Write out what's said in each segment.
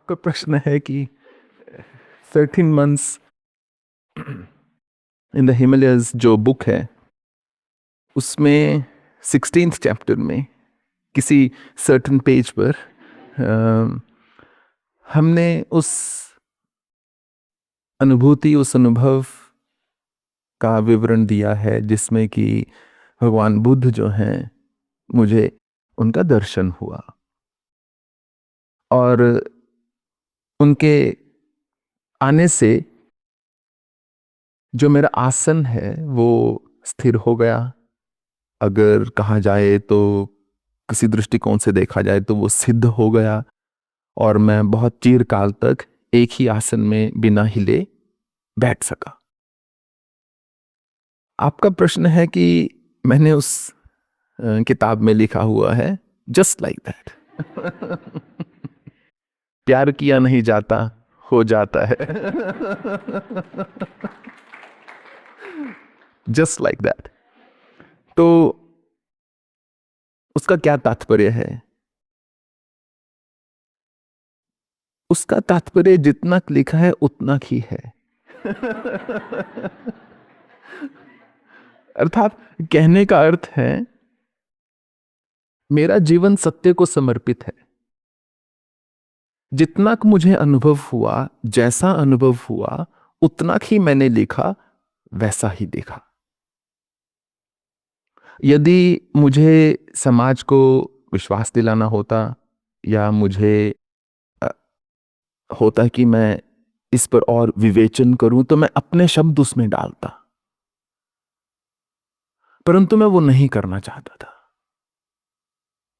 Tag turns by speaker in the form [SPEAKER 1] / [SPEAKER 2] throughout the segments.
[SPEAKER 1] आपका प्रश्न है कि 13 मंथ्स इन द हिमालयस जो बुक है उसमें 16th चैप्टर में किसी सर्टन पेज पर हमने उस अनुभूति, उस अनुभव का विवरण दिया है जिसमें कि भगवान बुद्ध जो हैं, मुझे उनका दर्शन हुआ और उनके आने से जो मेरा आसन है वो स्थिर हो गया। अगर कहा जाए तो किसी दृष्टिकोण से देखा जाए तो वो सिद्ध हो गया और मैं बहुत चिरकाल तक एक ही आसन में बिना हिले बैठ सका। आपका प्रश्न है कि मैंने उस किताब में लिखा हुआ है जस्ट लाइक दैट प्यार किया नहीं जाता, हो जाता है जस्ट लाइक दैट। तो उसका क्या तात्पर्य है? उसका तात्पर्य जितना लिखा है उतना ही है अर्थात कहने का अर्थ है मेरा जीवन सत्य को समर्पित है। जितना मुझे अनुभव हुआ, जैसा अनुभव हुआ उतना ही मैंने लिखा, वैसा ही देखा। यदि मुझे समाज को विश्वास दिलाना होता या मुझे होता कि मैं इस पर और विवेचन करूं तो मैं अपने शब्द उसमें डालता, परंतु मैं वो नहीं करना चाहता था।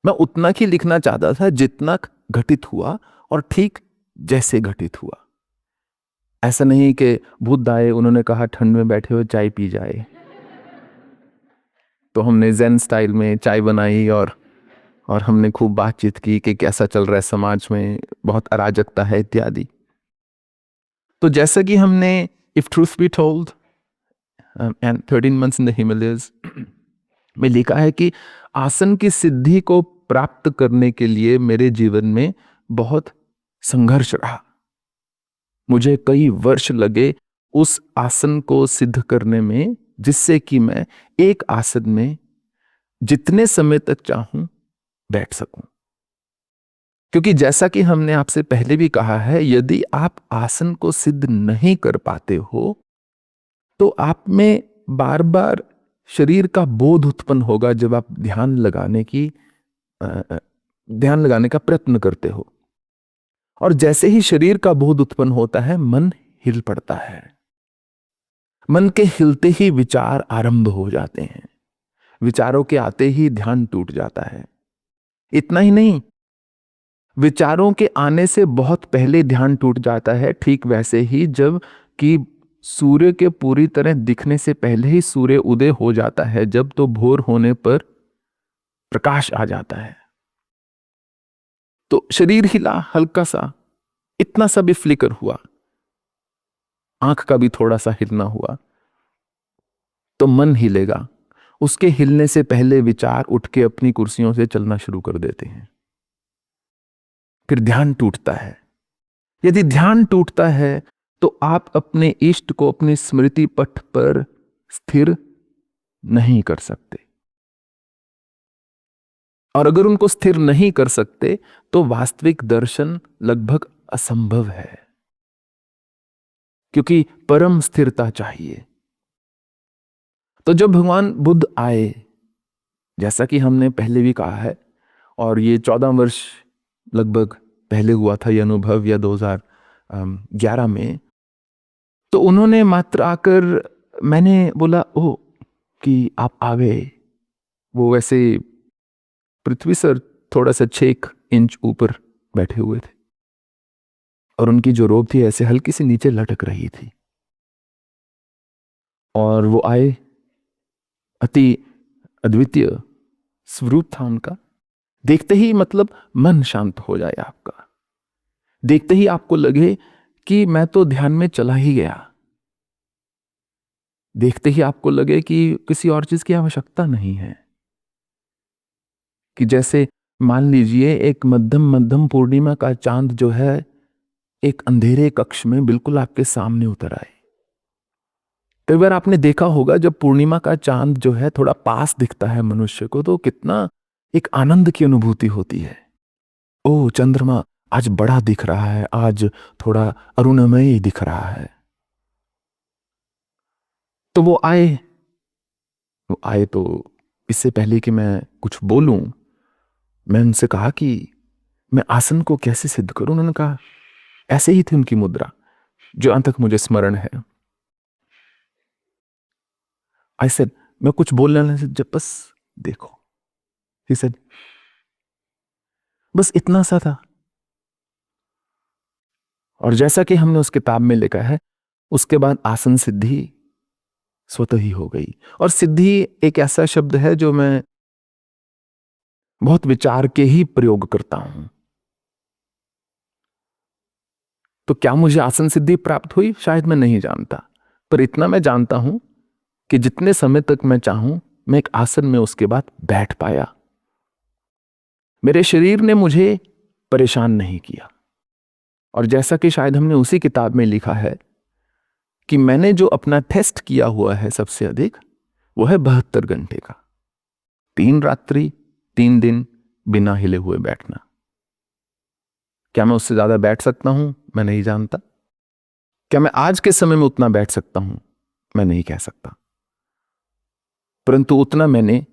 [SPEAKER 1] मैं उतना ही लिखना चाहता था जितना घटित हुआ और ठीक जैसे घटित हुआ। ऐसा नहीं कि बुद्ध आए, उन्होंने कहा ठंड में बैठे हुए चाय पी जाए तो हमने ज़ेन स्टाइल में चाय बनाई और हमने खूब बातचीत की कि कैसा चल रहा है समाज में, बहुत अराजकता है इत्यादि। तो जैसा कि हमने if truth be told and 13 months in the Himalayas में लिखा है कि आसन की सिद्धि को प्राप्त करने के लिए मेरे जीवन में बहुत संघर्ष रहा। मुझे कई वर्ष लगे उस आसन को सिद्ध करने में, जिससे कि मैं एक आसन में जितने समय तक चाहूं बैठ सकूं। क्योंकि जैसा कि हमने आपसे पहले भी कहा है, यदि आप आसन को सिद्ध नहीं कर पाते हो तो आप में बार बार शरीर का बोध उत्पन्न होगा जब आप ध्यान लगाने का प्रयत्न करते हो। और जैसे ही शरीर का बोध उत्पन्न होता है, मन हिल पड़ता है। मन के हिलते ही विचार आरंभ हो जाते हैं, विचारों के आते ही ध्यान टूट जाता है। इतना ही नहीं, विचारों के आने से बहुत पहले ध्यान टूट जाता है। ठीक वैसे ही जब कि सूर्य के पूरी तरह दिखने से पहले ही सूर्य उदय हो जाता है, जब तो भोर होने पर प्रकाश आ जाता है। तो शरीर हिला हल्का सा, इतना सा भी फ्लिकर हुआ, आंख का भी थोड़ा सा हिलना हुआ तो मन हिलेगा। उसके हिलने से पहले विचार उठ के अपनी कुर्सियों से चलना शुरू कर देते हैं। फिर ध्यान टूटता है। यदि ध्यान टूटता है तो आप अपने इष्ट को अपनी स्मृति पथ पर स्थिर नहीं कर सकते, और अगर उनको स्थिर नहीं कर सकते तो वास्तविक दर्शन लगभग असंभव है, क्योंकि परम स्थिरता चाहिए। तो जब भगवान बुद्ध आए, जैसा कि हमने पहले भी कहा है, और ये 14 वर्ष लगभग पहले हुआ था ये अनुभव, या 2011 में, तो उन्होंने मात्र आकर, मैंने बोला ओह कि आप आ गए। वो वैसे पृथ्वी से थोड़ा सा 6 इंच ऊपर बैठे हुए थे और उनकी जो रोब थी ऐसे हल्की सी नीचे लटक रही थी, और वो आए। अति अद्वितीय स्वरूप था उनका। देखते ही मतलब मन शांत हो जाए आपका, देखते ही आपको लगे कि मैं तो ध्यान में चला ही गया, देखते ही आपको लगे कि किसी और चीज की आवश्यकता नहीं है। कि जैसे मान लीजिए एक मध्यम पूर्णिमा का चांद जो है एक अंधेरे कक्ष में बिल्कुल आपके सामने उतर आए। कई बार आपने देखा होगा जब पूर्णिमा का चांद जो है थोड़ा पास दिखता है मनुष्य को, तो कितना एक आनंद की अनुभूति होती है। ओ चंद्रमा आज बड़ा दिख रहा है, आज थोड़ा अरुणमय दिख रहा है। तो वो आए तो इससे पहले कि मैं कुछ बोलूं, मैं उनसे कहा कि मैं आसन को कैसे सिद्ध करूं। उन्होंने कहा, ऐसे ही थी उनकी मुद्रा जो अंत तक मुझे स्मरण है। आई सेड, मैं कुछ बोलने से जब बस देखो। ही सेड, बस इतना सा था। और जैसा कि हमने उस किताब में लिखा है, उसके बाद आसन सिद्धि स्वतः ही हो गई। और सिद्धि एक ऐसा शब्द है जो मैं बहुत विचार के ही प्रयोग करता हूं। तो क्या मुझे आसन सिद्धि प्राप्त हुई? शायद मैं नहीं जानता, पर इतना मैं जानता हूं कि जितने समय तक मैं चाहूं मैं एक आसन में उसके बाद बैठ पाया। मेरे शरीर ने मुझे परेशान नहीं किया। और जैसा कि शायद हमने उसी किताब में लिखा है कि मैंने जो अपना टेस्ट किया हुआ है सबसे अधिक, वो है 72 घंटे का, 3 रात्रि 3 दिन बिना हिले हुए बैठना। क्या मैं उससे ज्यादा बैठ सकता हूं? मैं नहीं जानता। क्या मैं आज के समय में उतना बैठ सकता हूं? मैं नहीं कह सकता। परंतु उतना मैंने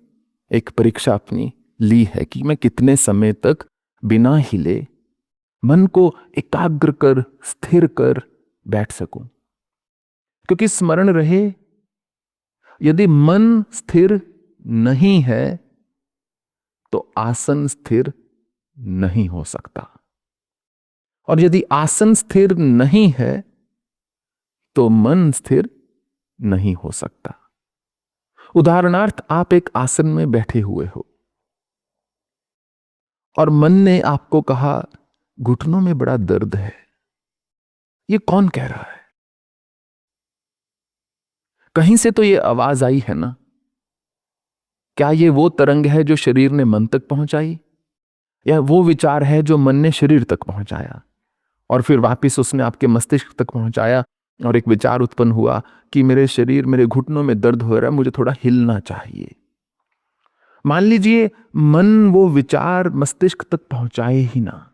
[SPEAKER 1] एक परीक्षा अपनी ली है कि मैं कितने समय तक बिना हिले मन को एकाग्र कर, स्थिर कर बैठ सकूं। क्योंकि स्मरण रहे, यदि मन स्थिर नहीं है तो आसन स्थिर नहीं हो सकता। और यदि आसन स्थिर नहीं है तो मन स्थिर नहीं हो सकता। उदाहरणार्थ, आप एक आसन में बैठे हुए हो और मन ने आपको कहा घुटनों में बड़ा दर्द है। ये कौन कह रहा है? कहीं से तो ये आवाज आई है ना। क्या ये वो तरंग है जो शरीर ने मन तक पहुंचाई, या वो विचार है जो मन ने शरीर तक पहुंचाया और फिर वापस उसने आपके मस्तिष्क तक पहुंचाया और एक विचार उत्पन्न हुआ कि मेरे शरीर, मेरे घुटनों में दर्द हो रहा है, मुझे थोड़ा हिलना चाहिए। मान लीजिए मन वो विचार मस्तिष्क तक पहुंचाए ही ना।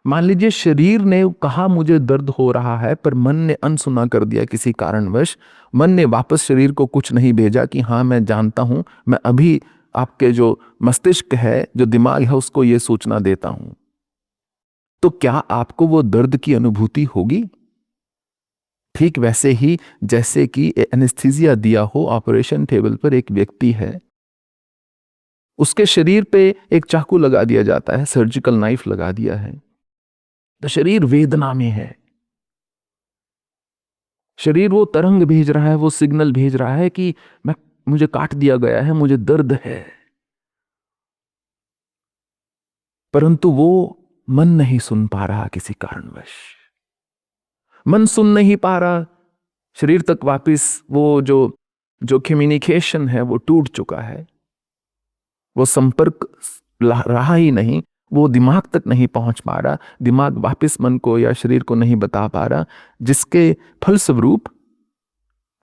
[SPEAKER 1] मान लीजिए शरीर ने कहा मुझे दर्द हो रहा है, पर मन ने अनसुना कर दिया किसी कारणवश। मन ने वापस शरीर को कुछ नहीं भेजा कि हाँ मैं जानता हूं, मैं अभी आपके जो मस्तिष्क है, जो दिमाग है, उसको यह सूचना देता हूं। तो क्या आपको वो दर्द की अनुभूति होगी? ठीक वैसे ही जैसे कि एनेस्थीसिया दिया हो, ऑपरेशन टेबल पर एक व्यक्ति है, उसके शरीर पे एक चाकू लगा दिया जाता है, सर्जिकल नाइफ लगा दिया है, तो शरीर वेदना में है। शरीर वो तरंग भेज रहा है, वो सिग्नल भेज रहा है कि मुझे काट दिया गया है, मुझे दर्द है। परंतु वो मन नहीं सुन पा रहा किसी कारणवश। मन सुन नहीं पा रहा, शरीर तक वापस वो जो कम्युनिकेशन है वो टूट चुका है, वो संपर्क रहा ही नहीं, वो दिमाग तक नहीं पहुंच पा रहा, दिमाग वापस मन को या शरीर को नहीं बता पा रहा, जिसके फलस्वरूप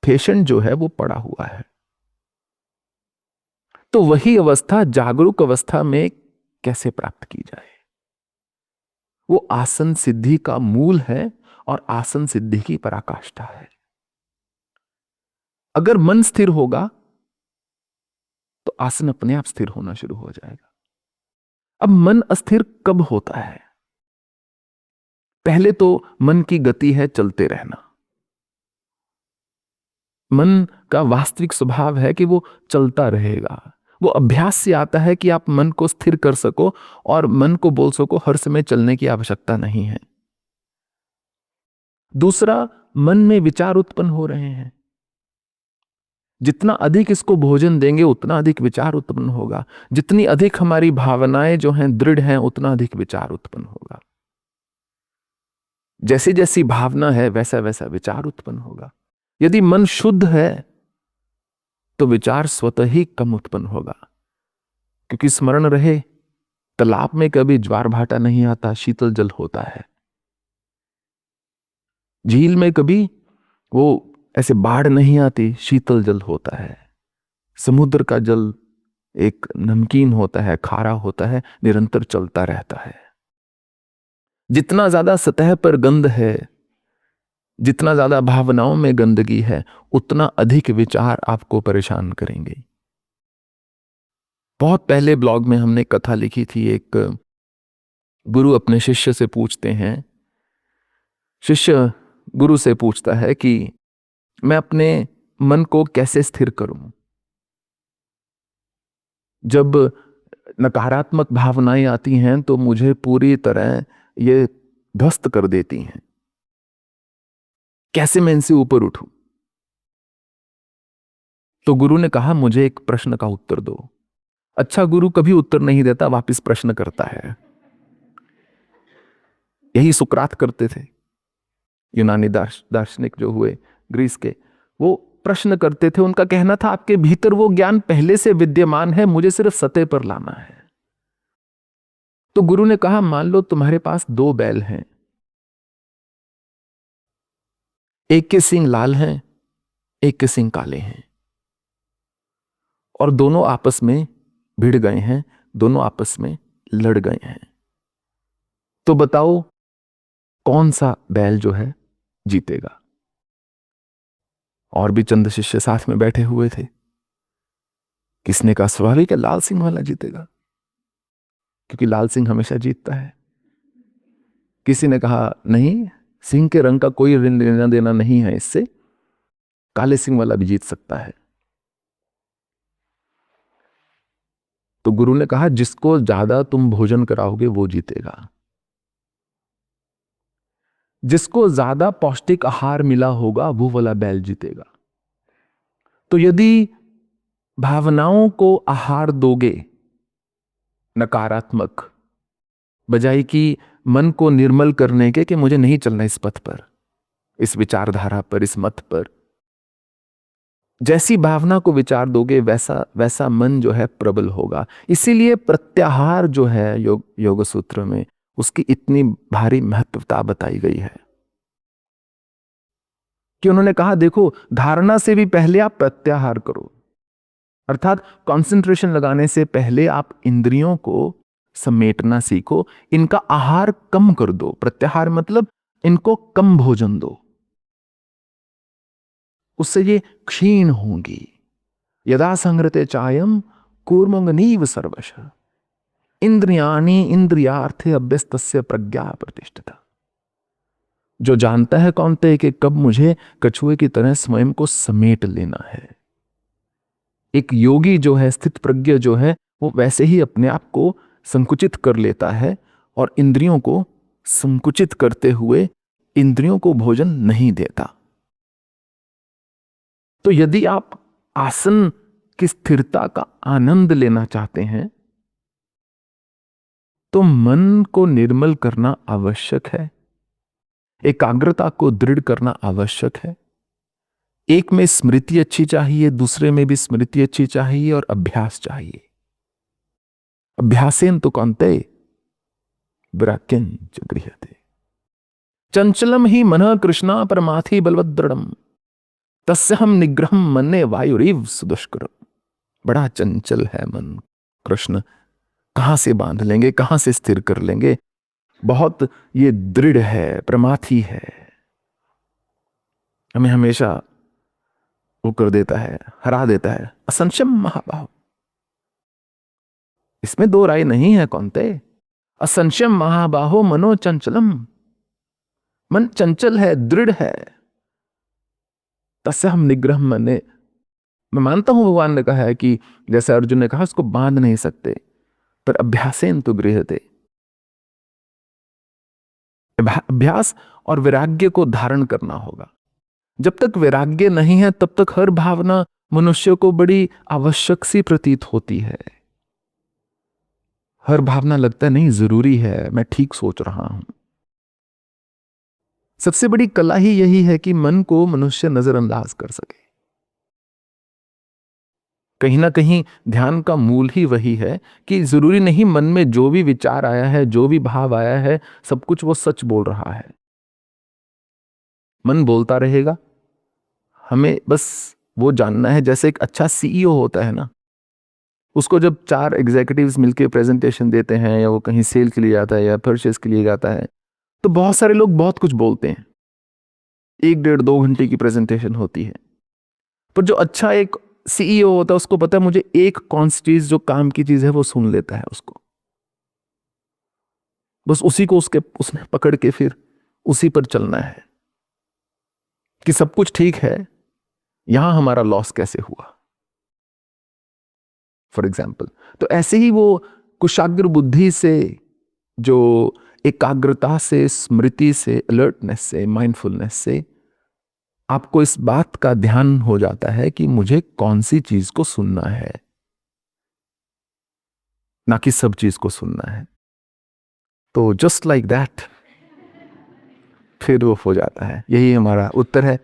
[SPEAKER 1] पेशेंट जो है वो पड़ा हुआ है। तो वही अवस्था जागरूक अवस्था में कैसे प्राप्त की जाए? वो आसन सिद्धि का मूल है और आसन सिद्धि की पराकाष्ठा है। अगर मन स्थिर होगा तो आसन अपने आप स्थिर होना शुरू हो जाएगा। अब मन अस्थिर कब होता है? पहले तो मन की गति है चलते रहना। मन का वास्तविक स्वभाव है कि वो चलता रहेगा। वो अभ्यास से आता है कि आप मन को स्थिर कर सको और मन को बोल सको हर समय चलने की आवश्यकता नहीं है। दूसरा, मन में विचार उत्पन्न हो रहे हैं। जितना अधिक इसको भोजन देंगे उतना अधिक विचार उत्पन्न होगा। जितनी अधिक हमारी भावनाएं जो हैं दृढ़ हैं, उतना अधिक विचार उत्पन्न होगा। जैसी जैसी भावना है वैसा वैसा विचार उत्पन्न होगा। यदि मन शुद्ध है तो विचार स्वतः ही कम उत्पन्न होगा, क्योंकि स्मरण रहे, तालाब में कभी ज्वार भाटा नहीं आता, शीतल जल होता है। झील में कभी वो ऐसे बाढ़ नहीं आती, शीतल जल होता है। समुद्र का जल एक नमकीन होता है, खारा होता है, निरंतर चलता रहता है। जितना ज्यादा सतह पर गंध है, जितना ज्यादा भावनाओं में गंदगी है, उतना अधिक विचार आपको परेशान करेंगे। बहुत पहले ब्लॉग में हमने कथा लिखी थी। एक गुरु अपने शिष्य से पूछते हैं, शिष्य गुरु से पूछता है कि मैं अपने मन को कैसे स्थिर करूं। जब नकारात्मक भावनाएं आती हैं तो मुझे पूरी तरह ये ध्वस्त कर देती हैं, कैसे मैं इनसे ऊपर उठूं। तो गुरु ने कहा, मुझे एक प्रश्न का उत्तर दो। अच्छा, गुरु कभी उत्तर नहीं देता, वापस प्रश्न करता है। यही सुकरात करते थे, यूनानी दार्शनिक जो हुए ग्रीस के, वो प्रश्न करते थे। उनका कहना था, आपके भीतर वो ज्ञान पहले से विद्यमान है, मुझे सिर्फ सतह पर लाना है। तो गुरु ने कहा, मान लो तुम्हारे पास दो बैल हैं, एक के सींग लाल हैं, एक के सींग काले हैं, और दोनों आपस में भिड़ गए हैं, दोनों आपस में लड़ गए हैं। तो बताओ कौन सा बैल जो है जीतेगा। और भी चंद शिष्य साथ में बैठे हुए थे। किसने कहा, स्वाभाविक है लाल सिंह वाला जीतेगा, क्योंकि लाल सिंह हमेशा जीतता है। किसी ने कहा, नहीं, सिंह के रंग का कोई लेना देना नहीं है इससे, काले सिंह वाला भी जीत सकता है। तो गुरु ने कहा, जिसको ज्यादा तुम भोजन कराओगे वो जीतेगा, जिसको ज्यादा पौष्टिक आहार मिला होगा वो वाला बैल जीतेगा। तो यदि भावनाओं को आहार दोगे नकारात्मक, बजाय कि मन को निर्मल करने के कि मुझे नहीं चलना इस पथ पर, इस विचारधारा पर, इस मत पर, जैसी भावना को विचार दोगे वैसा वैसा मन जो है प्रबल होगा। इसीलिए प्रत्याहार जो है योग सूत्र में, उसकी इतनी भारी महत्वता बताई गई है कि उन्होंने कहा, देखो, धारणा से भी पहले आप प्रत्याहार करो, अर्थात कंसंट्रेशन लगाने से पहले आप इंद्रियों को समेटना सीखो, इनका आहार कम कर दो। प्रत्याहार मतलब इनको कम भोजन दो, उससे ये क्षीण होंगी। यदा संहृते चायम कूर्मंगनीव सर्वश इंद्रियाणि इंद्रियार्थे अभ्यस्तस्य प्रज्ञा प्रतिष्ठिता। जो जानता है कौनते कि कब मुझे कछुए की तरह स्वयं को समेट लेना है। एक योगी जो है, स्थित प्रज्ञ जो है, वो वैसे ही अपने आप को संकुचित कर लेता है और इंद्रियों को संकुचित करते हुए इंद्रियों को भोजन नहीं देता। तो यदि आप आसन की स्थिरता का आनंद लेना चाहते हैं तो मन को निर्मल करना आवश्यक है, एकाग्रता को दृढ़ करना आवश्यक है। एक में स्मृति अच्छी चाहिए, दूसरे में भी स्मृति अच्छी चाहिए, और अभ्यास चाहिए। अभ्यासेन तो कौनते विराक्यं च गृह्यते चंचलम ही मनः कृष्णा परमाथि बलवद्दृढ़म तस्य हम निग्रहम मन्ये वायुरिव सुदुष्करम। बड़ा चंचल है मन, कृष्ण कहां से बांध लेंगे, कहां से स्थिर कर लेंगे। बहुत ये दृढ़ है, प्रमाथी है, हमें हमेशा वो कर देता है, हरा देता है। असंशम महाबाहो, इसमें दो राय नहीं है कौनते। असंशम महाबाहो मनो चंचलम, मन चंचल है, दृढ़ है। तस्य हम निग्रह मन्ये, मैं मानता हूं भगवान ने कहा है कि जैसे अर्जुन ने कहा, उसको बांध नहीं सकते, पर अभ्यासेन तो गृह्यते। अभ्यास और वैराग्य को धारण करना होगा। जब तक वैराग्य नहीं है तब तक हर भावना मनुष्य को बड़ी आवश्यक सी प्रतीत होती है। हर भावना लगता है नहीं, जरूरी है, मैं ठीक सोच रहा हूं। सबसे बड़ी कला ही यही है कि मन को मनुष्य नजरअंदाज कर सके। कहीं ना कहीं ध्यान का मूल ही वही है कि जरूरी नहीं मन में जो भी विचार आया है, जो भी भाव आया है, सब कुछ वो सच बोल रहा है। मन बोलता रहेगा, हमें बस वो जानना है। जैसे एक अच्छा सीईओ होता है ना, उसको जब 4 एग्जीक्यूटिव्स मिलके प्रेजेंटेशन देते हैं, या वो कहीं सेल के लिए जाता है या परचेस के लिए जाता है, तो बहुत सारे लोग बहुत कुछ बोलते हैं, 1 डेढ़ 2 घंटे की प्रेजेंटेशन होती है। पर जो अच्छा एक सीईओ होता है, उसको पता है मुझे एक कौन सी चीज जो काम की चीज है वो सुन लेता है उसको, बस उसी को उसने पकड़ के फिर उसी पर चलना है कि सब कुछ ठीक है, यहां हमारा लॉस कैसे हुआ, फॉर एग्जाम्पल। तो ऐसे ही वो कुशाग्र बुद्धि से, जो एकाग्रता से, स्मृति से, अलर्टनेस से, माइंडफुलनेस से आपको इस बात का ध्यान हो जाता है कि मुझे कौन सी चीज को सुनना है, ना कि सब चीज को सुनना है। तो जस्ट लाइक दैट फिर वो हो जाता है। यही हमारा उत्तर है।